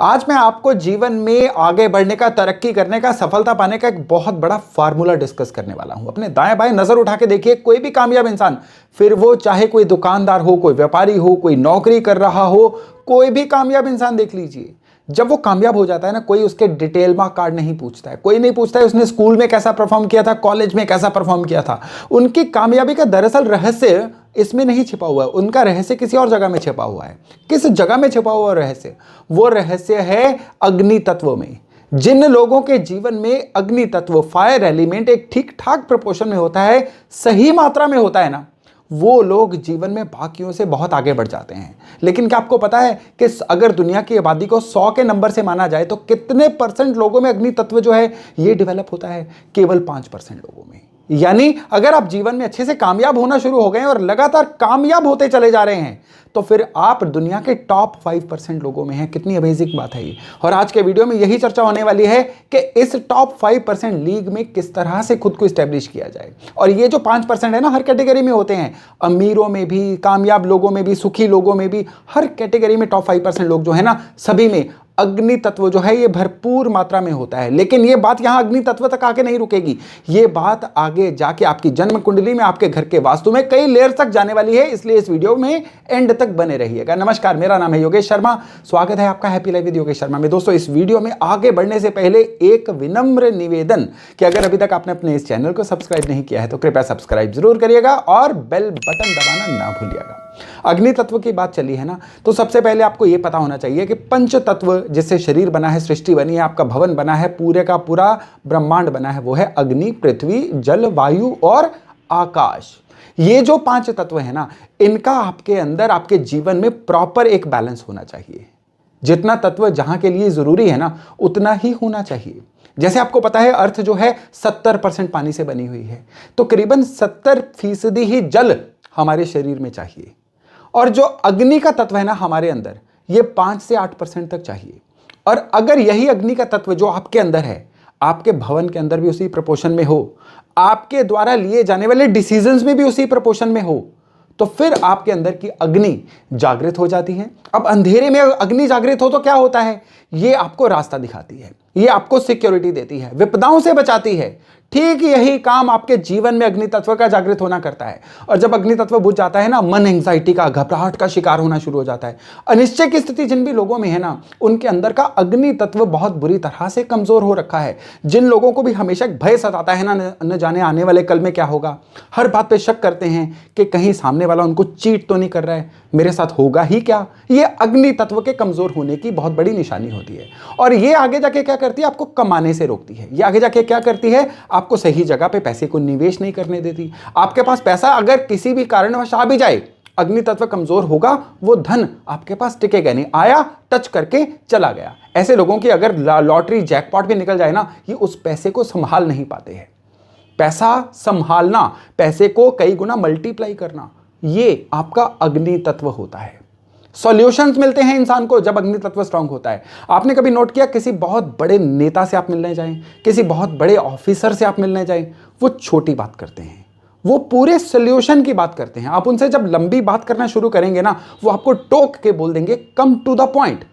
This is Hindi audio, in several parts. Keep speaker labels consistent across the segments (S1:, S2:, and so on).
S1: आज मैं आपको जीवन में आगे बढ़ने का, तरक्की करने का, सफलता पाने का एक बहुत बड़ा फार्मूला डिस्कस करने वाला हूं। अपने दाएं बाएं नजर उठा के देखिए, कोई भी कामयाब इंसान, फिर वो चाहे कोई दुकानदार हो, कोई व्यापारी हो, कोई नौकरी कर रहा हो, कोई भी कामयाब इंसान देख लीजिए, जब वो कामयाब हो जाता है ना, कोई उसके डिटेल मार्क कार्ड नहीं पूछता है, कोई नहीं पूछता है उसने स्कूल में कैसा परफॉर्म किया था, कॉलेज में कैसा परफॉर्म किया था। उनकी कामयाबी का दरअसल रहस्य इसमें नहीं छिपा हुआ है, उनका रहस्य किसी और जगह में छिपा हुआ है। किस जगह में छिपा हुआ रहस्य? वो रहस्य है अग्नि तत्व में। जिन लोगों के जीवन में अग्नि तत्व, फायर एलिमेंट एक ठीक ठाक प्रोपोर्शन में होता है, सही मात्रा में होता है ना, वो लोग जीवन में बाकियों से बहुत आगे बढ़ जाते हैं। लेकिन क्या आपको पता है कि अगर दुनिया की आबादी को 100 के नंबर से माना जाए तो कितने परसेंट लोगों में अग्नि तत्व जो है ये डेवलप होता है? केवल 5% लोगों में। यानी अगर आप जीवन में अच्छे से कामयाब होना शुरू हो गए और लगातार कामयाब होते चले जा रहे हैं तो फिर आप दुनिया के टॉप 5% लोगों में हैं। कितनी अमेजिंग बात है ये। और आज के वीडियो में यही चर्चा होने वाली है कि इस टॉप 5% लीग में किस तरह से खुद को स्टैब्लिश किया जाए। और ये जो 5% है ना, हर कैटेगरी में होते हैं, अमीरों में भी, कामयाब लोगों में भी, सुखी लोगों में भी, हर कैटेगरी में टॉप 5% लोग जो है ना, सभी में अग्नि तत्व जो है ये भरपूर मात्रा में होता है। लेकिन ये बात यहां अग्नि तत्व तक आके नहीं रुकेगी, ये बात आगे जाके आपकी जन्म कुंडली में, आपके घर के वास्तु में कई लेयर तक जाने वाली है। इसलिए इस वीडियो में एंड तक बने रहिएगा। नमस्कार, मेरा नाम है योगेश शर्मा। स्वागत है आपका happy life with Yogesh Sharma में। दोस्तों, इस वीडियो में आगे बढ़ने से पहले एक विनम्र निवेदन कि अगर अभी तक आपने अपने इस चैनल को सब्सक्राइब नहीं किया है तो कृपया सब्सक्राइब जरूर करिएगा और बेल बटन दबाना ना भूलिएगा। अग्नि तत्व की बात चली है ना, तो सबसे पहले आपको यह पता होना चाहिए कि पंच तत्व जिससे शरीर बना है, सृष्टि बनी है, आपका भवन बना है, पूरे का पूरा ब्रह्मांड बना है, वो है अग्नि, पृथ्वी, जल, वायु और आकाश। ये जो 5 तत्व है ना, इनका आपके अंदर, आपके जीवन में प्रॉपर एक बैलेंस होना चाहिए। जितना तत्व जहां के लिए जरूरी है ना, उतना ही होना चाहिए। जैसे आपको पता है, अर्थ जो है 70% पानी से बनी हुई है, तो करीबन 70% ही जल हमारे शरीर में चाहिए। और जो अग्नि का तत्व है ना हमारे अंदर, ये 5 से 8% तक चाहिए। और अगर यही अग्नि का तत्व जो आपके अंदर है, आपके भवन के अंदर भी उसी प्रपोर्शन में हो, आपके द्वारा लिए जाने वाले डिसीजंस में भी उसी प्रपोर्शन में हो, तो फिर आपके अंदर की अग्नि जागृत हो जाती है। अब अंधेरे में अग्नि जागृत हो तो क्या होता है? ये आपको रास्ता दिखाती है, ये आपको सिक्योरिटी देती है, विपदाओं से बचाती है। ठीक यही काम आपके जीवन में अग्नि तत्व का जागृत होना करता है। और जब अग्नि तत्व बुझ जाता है ना, मन एंग्जाइटी का, घबराहट का शिकार होना शुरू हो जाता है। अनिश्चय की स्थिति जिन भी लोगों में है ना, उनके अंदर का अग्नि तत्व बहुत बुरी तरह से कमजोर हो रखा है। जिन लोगों को भी हमेशा भय सताता है ना, न जाने आने वाले कल में क्या होगा, हर बात पे शक करते हैं कि कहीं सामने वाला उनको चीट तो नहीं कर रहा है, मेरे साथ होगा ही क्या, ये अग्नि तत्व के कमजोर होने की बहुत बड़ी निशानी होती है। और ये आगे जाके क्या करती है? आपको कमाने से रोकती है। ये आगे जाके क्या करती है? आपको सही जगह पे पैसे को निवेश नहीं करने देती। आपके पास पैसा अगर किसी भी कारणवश आ भी जाए, अग्नि तत्व कमजोर होगा, वो धन आपके पास टिकेगा नहीं। आया, टच करके चला गया। ऐसे लोगों की अगर लॉटरी जैकपॉट भी निकल जाए ना, ये उस पैसे को संभाल नहीं पाते हैं। पैसा संभालना, पैसे को कई गुना मल्टीप्लाई करना, ये आपका अग्नि तत्व होता है। सॉल्यूशंस मिलते हैं इंसान को जब अग्नि तत्व स्ट्रांग होता है। आपने कभी नोट किया, किसी बहुत बड़े नेता से आप मिलने जाएं, किसी बहुत बड़े ऑफिसर से आप मिलने जाएं, वो छोटी बात करते हैं, वो पूरे सॉल्यूशन की बात करते हैं। आप उनसे जब लंबी बात करना शुरू करेंगे ना, वो आपको टोक के बोल देंगे, कम टू द पॉइंट।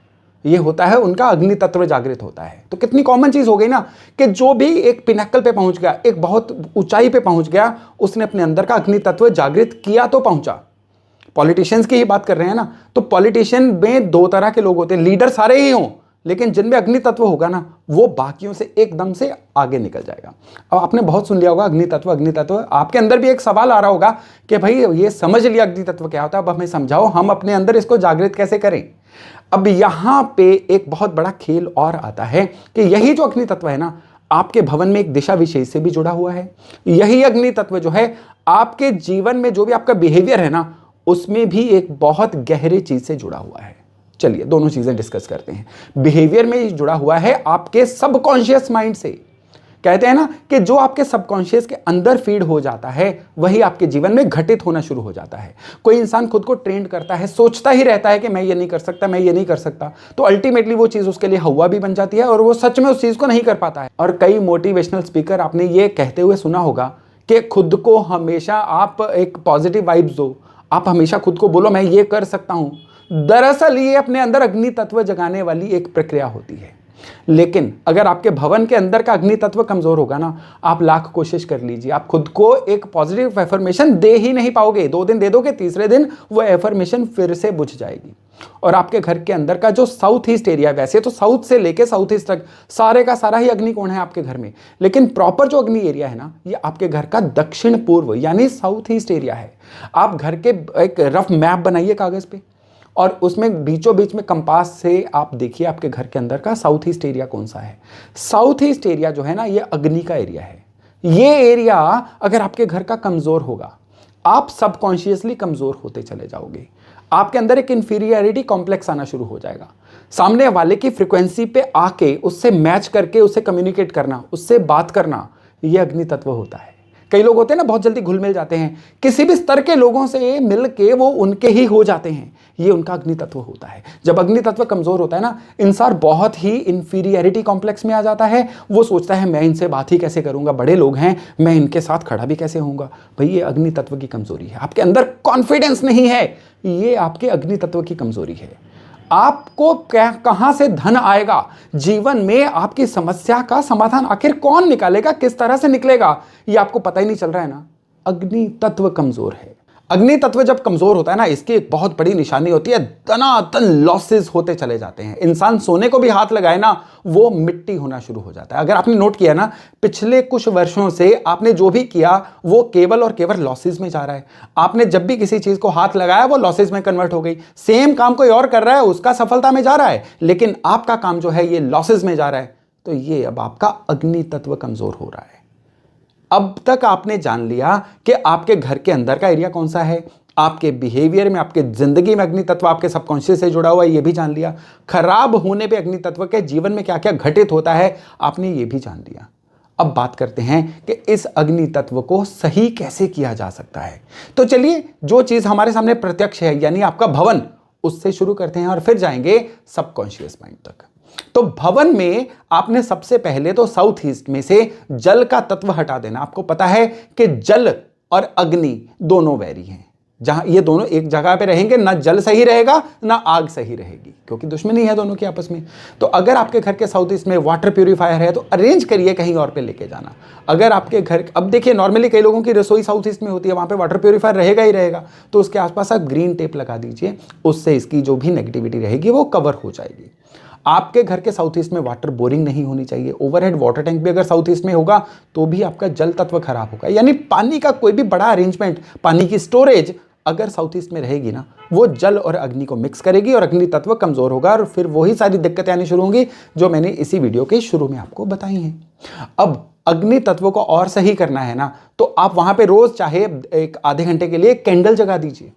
S1: ये होता है उनका अग्नि तत्व जागृत होता है। तो कितनी कॉमन चीज हो गई ना कि जो भी एक पिनक्कल पे पहुंच गया, एक बहुत ऊंचाई पे पहुंच गया, उसने अपने अंदर का अग्नि तत्व जागृत किया तो पहुंचा। पॉलिटिशियंस की ही बात कर रहे हैं ना, तो पॉलिटिशियन में 2 तरह के लोग होते हैं। लीडर सारे ही हों, लेकिन जिनमें अग्नि तत्व होगा ना, वो बाकियों से एकदम से आगे निकल जाएगा। अब आपने बहुत सुन लिया होगा अग्नि तत्व, अग्नि तत्व। आपके अंदर भी एक सवाल आ रहा होगा कि भाई ये समझ लिया अग्नि तत्व क्या होता है, अब हमें समझाओ, हम अपने अंदर इसको जागृत कैसे करें। अब यहां पे एक बहुत बड़ा खेल और आता है कि यही जो अग्नि तत्व है ना, आपके भवन में एक दिशा विशेष से भी जुड़ा हुआ है। यही अग्नि तत्व जो है आपके जीवन में जो भी आपका बिहेवियर है ना, उसमें भी एक बहुत गहरी चीज से जुड़ा हुआ है। चलिए दोनों चीजें डिस्कस करते हैं। बिहेवियर में जुड़ा हुआ है आपके सबकॉन्शियस माइंड से। कहते हैं ना कि जो आपके सबकॉन्शियस के अंदर फीड हो जाता है, वही आपके जीवन में घटित होना शुरू हो जाता है। कोई इंसान खुद को ट्रेंड करता है, सोचता ही रहता है कि मैं ये नहीं कर सकता, मैं ये नहीं कर सकता, तो अल्टीमेटली वो चीज उसके लिए हवा भी बन जाती है और वो सच में उस चीज को नहीं कर पाता है। और कई मोटिवेशनल स्पीकर आपने ये कहते हुए सुना होगा कि खुद को हमेशा आप एक पॉजिटिव वाइब्स दो, आप हमेशा खुद को बोलो मैं ये कर सकता हूं, दरअसल ये अपने अंदर अग्नि तत्व जगाने वाली एक प्रक्रिया होती है। लेकिन अगर आपके भवन के अंदर का अग्नि तत्व कमजोर होगा ना, आप लाख कोशिश कर लीजिए, आप खुद को एक पॉजिटिव एफर्मेशन दे ही नहीं पाओगे। 2 दिन दे दोगे, तीसरे दिन वो एफर्मेशन फिर से बुझ जाएगी। और आपके घर के अंदर का जो साउथ ईस्ट एरिया, वैसे तो साउथ से लेके साउथ ईस्ट तक सारे का सारा ही अग्निकोण है आपके घर में, लेकिन प्रॉपर जो अग्नि एरिया है ना, ये आपके घर का दक्षिण पूर्व यानी साउथ ईस्ट एरिया है। आप घर के एक रफ मैप बनाइए कागज पे, और उसमें बीचों बीच में कंपास से आप देखिए आपके घर के अंदर का साउथ ईस्ट एरिया कौन सा है। साउथ ईस्ट एरिया जो है ना, ये अग्नि का एरिया है। ये एरिया अगर आपके घर का कमजोर होगा, आप सबकॉन्शियसली कमजोर होते चले जाओगे। आपके अंदर एक इंफीरियरिटी कॉम्प्लेक्स आना शुरू हो जाएगा। सामने वाले की फ्रीक्वेंसी पे आके उससे मैच करके उससे कम्युनिकेट करना, उससे बात करना, ये अग्नि तत्व होता है। कई लोग होते हैं ना, बहुत जल्दी घुल मिल जाते हैं, किसी भी स्तर के लोगों से मिल के वो उनके ही हो जाते हैं, ये उनका अग्नि तत्व होता है। जब अग्नि तत्व कमजोर होता है ना, इंसान बहुत ही इंफीरियरिटी कॉम्प्लेक्स में आ जाता है। वो सोचता है मैं इनसे बात ही कैसे करूंगा, बड़े लोग हैं, मैं इनके साथ खड़ा भी कैसे होऊंगा। भाई ये अग्नि तत्व की कमजोरी है। आपके अंदर कॉन्फिडेंस नहीं है, ये आपके अग्नि तत्व की कमजोरी है। आपको कहां से धन आएगा, जीवन में आपकी समस्या का समाधान आखिर कौन निकालेगा, किस तरह से निकलेगा, ये आपको पता ही नहीं चल रहा है ना, अग्नि तत्व कमजोर है। अग्नि तत्व जब कमजोर होता है ना, इसकी एक बहुत बड़ी निशानी होती है, दनादन लॉसेस होते चले जाते हैं। इंसान सोने को भी हाथ लगाए ना, वो मिट्टी होना शुरू हो जाता है। अगर आपने नोट किया ना, पिछले कुछ वर्षों से आपने जो भी किया वो केवल और केवल लॉसेस में जा रहा है। आपने जब भी किसी चीज को हाथ लगाया वो लॉसेस में कन्वर्ट हो गई। सेम काम कोई और कर रहा है, उसका सफलता में जा रहा है, लेकिन आपका काम जो है ये लॉसेस में जा रहा है। तो ये अब आपका अग्नि तत्व कमजोर हो रहा है। अब तक आपने जान लिया कि आपके घर के अंदर का एरिया कौन सा है, आपके बिहेवियर में, आपके जिंदगी में अग्नि तत्व आपके सबकॉन्शियस से जुड़ा हुआ है, ये भी जान लिया। खराब होने पे अग्नि तत्व के जीवन में क्या क्या घटित होता है, आपने ये भी जान लिया। अब बात करते हैं कि इस अग्नि तत्व को सही कैसे किया जा सकता है। तो चलिए, जो चीज हमारे सामने प्रत्यक्ष है यानी आपका भवन, उससे शुरू करते हैं और फिर जाएंगे सबकॉन्शियस माइंड तक। तो भवन में आपने सबसे पहले तो साउथ ईस्ट में से जल का तत्व हटा देना। आपको पता है कि जल और अग्नि दोनों वैरी हैं। जहां ये दोनों एक जगह पे रहेंगे, ना जल सही रहेगा ना आग सही रहेगी, क्योंकि दुश्मनी है दोनों की आपस में। तो अगर आपके घर के साउथ ईस्ट में वाटर प्यूरिफायर है तो अरेंज करिए कहीं और पे लेके जाना। अगर आपके घर, अब देखिए नॉर्मली कई लोगों की रसोई साउथ ईस्ट में होती है, वहां पे वाटर प्यूरिफायर रहेगा ही रहेगा, तो उसके आसपास आप ग्रीन टेप लगा दीजिए, उससे इसकी जो भी नेगेटिविटी रहेगी वो कवर हो जाएगी। आपके घर के साउथ ईस्ट में वाटर बोरिंग नहीं होनी चाहिए। ओवरहेड वाटर टैंक भी अगर साउथ ईस्ट में होगा तो भी आपका जल तत्व खराब होगा। यानी पानी का कोई भी बड़ा अरेंजमेंट, पानी की स्टोरेज अगर साउथ ईस्ट में रहेगी ना, वो जल और अग्नि को मिक्स करेगी और अग्नि तत्व कमजोर होगा और फिर वही सारी दिक्कतें आनी शुरू होंगी जो मैंने इसी वीडियो के शुरू में आपको बताई हैं। अब अग्नि तत्व को और सही करना है ना, तो आप वहां पे रोज चाहे एक आधे घंटे के लिए कैंडल जगा दीजिए।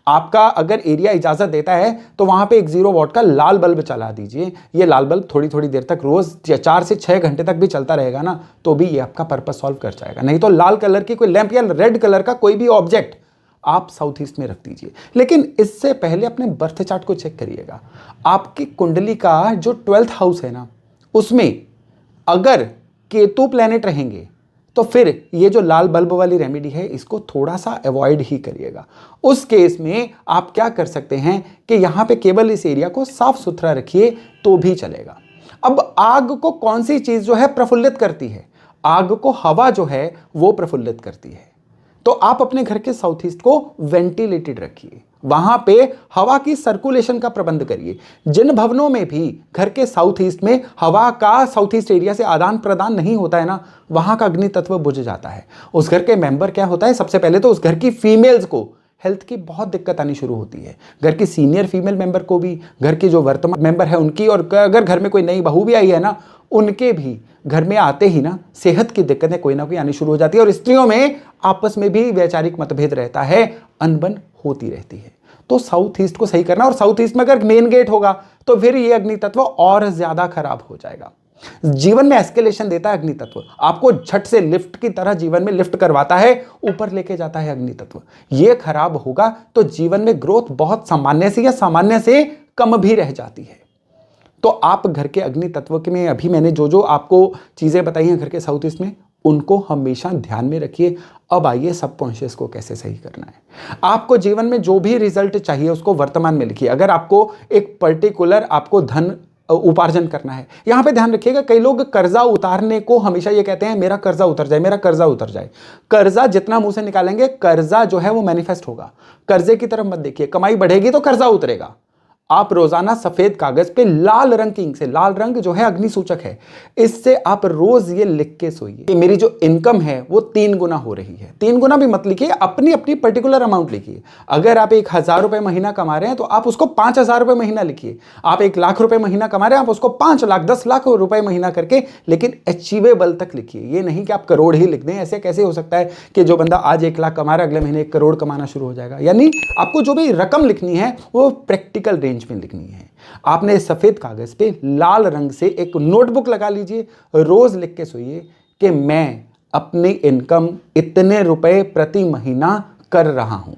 S1: आपका अगर एरिया इजाजत देता है तो वहां पे 1 0 वॉट का लाल बल्ब चला दीजिए। ये लाल बल्ब थोड़ी थोड़ी देर तक रोज 4 से 6 घंटे तक भी चलता रहेगा ना, तो भी ये आपका पर्पस सॉल्व कर जाएगा। नहीं तो लाल कलर की कोई लैंप या रेड कलर का कोई भी ऑब्जेक्ट आप साउथ ईस्ट में रख दीजिए। लेकिन इससे पहले अपने बर्थ चार्ट को चेक करिएगा। आपकी कुंडली का जो 12th हाउस है ना, उसमें अगर केतु प्लैनेट रहेंगे तो फिर ये जो लाल बल्ब वाली रेमेडी है इसको थोड़ा सा अवॉइड ही करिएगा। उस केस में आप क्या कर सकते हैं कि यहां पे केवल इस एरिया को साफ सुथरा रखिए तो भी चलेगा। अब आग को कौन सी चीज जो है प्रफुल्लित करती है? आग को हवा जो है वो प्रफुल्लित करती है। तो आप अपने घर के साउथ ईस्ट को वेंटिलेटेड रखिए, वहां पे हवा की सर्कुलेशन का प्रबंध करिए। जिन भवनों में भी घर के साउथ ईस्ट में हवा का साउथ ईस्ट एरिया से आदान प्रदान नहीं होता है ना, वहां का अग्नि तत्व बुझ जाता है। उस घर के मेंबर क्या होता है, सबसे पहले तो उस घर की फीमेल्स को हेल्थ की बहुत दिक्कत आनी शुरू होती है। घर की सीनियर फीमेल मेंबर को भी, घर के जो वर्तमान मेंबर है उनकी, और अगर घर में कोई नई बहू भी आई है ना, उनके भी घर में आते ही ना सेहत की दिक्कतें कोई ना कोई आनी शुरू हो जाती है। और स्त्रियों में आपस में भी वैचारिक मतभेद रहता है, अनबन होती रहती है। तो साउथ ईस्ट को सही करना, और साउथ ईस्ट में अगर मेन गेट होगा तो फिर ये अग्नि तत्व और ज्यादा खराब हो जाएगा। जीवन में एस्केलेशन देता है अग्नि तत्व, आपको झट से लिफ्ट की तरह जीवन में लिफ्ट करवाता है, ऊपर लेके जाता है अग्नि तत्व। ये खराब होगा तो जीवन में ग्रोथ बहुत सामान्य से या सामान्य से कम भी रह जाती है। तो आप घर के अग्नि तत्व के में अभी मैंने जो जो आपको चीजें बताई हैं घर के साउथ ईस्ट में, उनको हमेशा ध्यान में रखिए। अब आइए सबकॉन्शियस को कैसे सही करना है। आपको जीवन में जो भी रिजल्ट चाहिए उसको वर्तमान में लिखिए। अगर आपको एक पर्टिकुलर आपको धन उपार्जन करना है, यहां पे ध्यान रखिएगा, कई लोग कर्जा उतारने को हमेशा ये कहते हैं मेरा कर्जा उतर जाए, मेरा कर्जा उतर जाए। कर्जा जितना मुंह से निकालेंगे, कर्जा जो है वो मैनिफेस्ट होगा। कर्जे की तरफ मत देखिए, कमाई बढ़ेगी तो कर्जा उतरेगा। आप रोजाना सफेद कागज पे लाल रंग की इंक से, लाल रंग जो है अग्नि सूचक है, इससे आप रोज ये लिख के सोइए कि मेरी जो इनकम है वो 3 गुना हो रही है। 3 गुना भी मत लिखिए, अपनी अपनी पर्टिकुलर अमाउंट लिखिए। अगर आप 1,000 रुपए महीना कमा रहे हैं तो आप उसको 5,000 रुपए महीना लिखिए। आप 1,00,000 रुपए महीना कमा रहे हैं, आप उसको 5 लाख 10 लाख रुपए महीना करके, लेकिन अचीवेबल तक लिखिए। ये नहीं कि आप करोड़ ही लिख दें। ऐसे कैसे हो सकता है कि जो बंदा आज 1 लाख कमा रहा है अगले महीने 1 करोड़ कमाना शुरू हो जाएगा। यानी आपको जो भी रकम लिखनी है वो प्रैक्टिकल रेंज में लिखनी है। आपने सफेद कागज पे लाल रंग से एक नोटबुक लगा लीजिए, रोज लिख के सोइए कि मैं अपनी इनकम इतने रुपए प्रति महीना कर रहा हूं,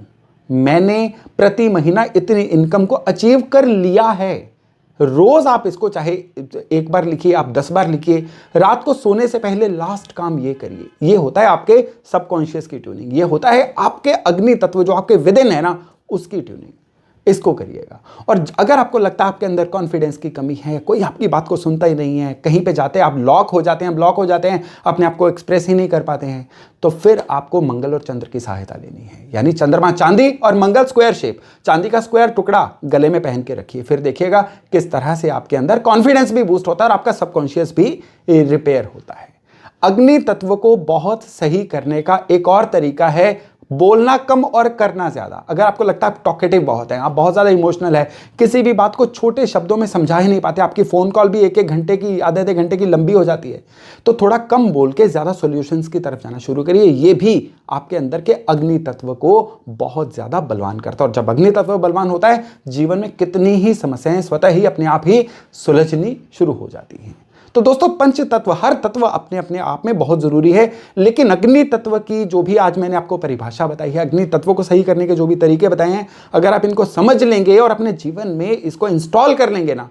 S1: मैंने प्रति महीना इतनी इनकम को अचीव कर लिया है। रोज आप इसको चाहे 1 बार लिखिए, आप 10 बार लिखिए। रात को सोने से पहले लास्ट काम ये करिए। ये होता है आपके सबकॉन्शियस की ट्यूनिंग, ये होता है आपके अग्नि तत्व जो आपके विदिन है ना, उसकी ट्यूनिंग। इसको करिएगा। और अगर आपको लगता है आपके अंदर कॉन्फिडेंस की कमी है, कोई आपकी बात को सुनता ही नहीं है, कहीं पे जाते हैं आप लॉक हो जाते हैं, ब्लॉक हो जाते हैं, अपने आप को एक्सप्रेस ही नहीं कर पाते हैं, तो फिर आपको मंगल और चंद्र की सहायता लेनी है। यानी चंद्रमा चांदी और मंगल स्क्वायर शेप, चांदी का स्क्वायर टुकड़ा गले में पहन के रखिए। फिर देखिएगा किस तरह से आपके अंदर कॉन्फिडेंस भी बूस्ट होता है और आपका सबकॉन्शियस भी रिपेयर होता है। अग्नि तत्व को बहुत सही करने का एक और तरीका है बोलना कम और करना ज्यादा। अगर आपको लगता है आप टॉकेटिव बहुत हैं, आप बहुत ज्यादा इमोशनल है, किसी भी बात को छोटे शब्दों में समझा ही नहीं पाते, आपकी फोन कॉल भी 1-1 घंटे की, आधे-आधे घंटे की लंबी हो जाती है, तो थोड़ा कम बोल के ज्यादा सॉल्यूशंस की तरफ जाना शुरू करिए। ये भी आपके अंदर के अग्नि तत्व को बहुत ज्यादा बलवान करता है। और जब अग्नि तत्व बलवान होता है, जीवन में कितनी ही समस्याएं स्वतः ही अपने आप ही सुलझनी शुरू हो जाती हैं। तो दोस्तों, पंच तत्व, हर तत्व अपने अपने आप में बहुत जरूरी है, लेकिन अग्नि तत्व की जो भी आज मैंने आपको परिभाषा बताई है, अग्नि तत्व को सही करने के जो भी तरीके बताए हैं, अगर आप इनको समझ लेंगे और अपने जीवन में इसको इंस्टॉल कर लेंगे ना,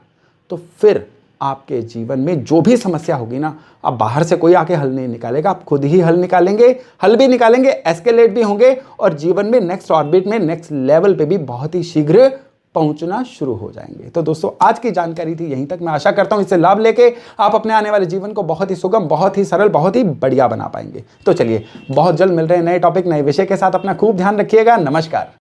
S1: तो फिर आपके जीवन में जो भी समस्या होगी ना, आप बाहर से कोई आके हल नहीं निकालेगा, आप खुद ही हल निकालेंगे, हल भी निकालेंगे, एस्केलेट भी होंगे और जीवन में नेक्स्ट ऑर्बिट में, नेक्स्ट लेवल पे भी बहुत ही शीघ्र पहुंचना शुरू हो जाएंगे। तो दोस्तों, आज की जानकारी थी यहीं तक। मैं आशा करता हूं इससे लाभ लेके आप अपने आने वाले जीवन को बहुत ही सुगम, बहुत ही सरल, बहुत ही बढ़िया बना पाएंगे। तो चलिए, बहुत जल्द मिल रहे हैं नए टॉपिक, नए विषय के साथ। अपना खूब ध्यान रखिएगा। नमस्कार।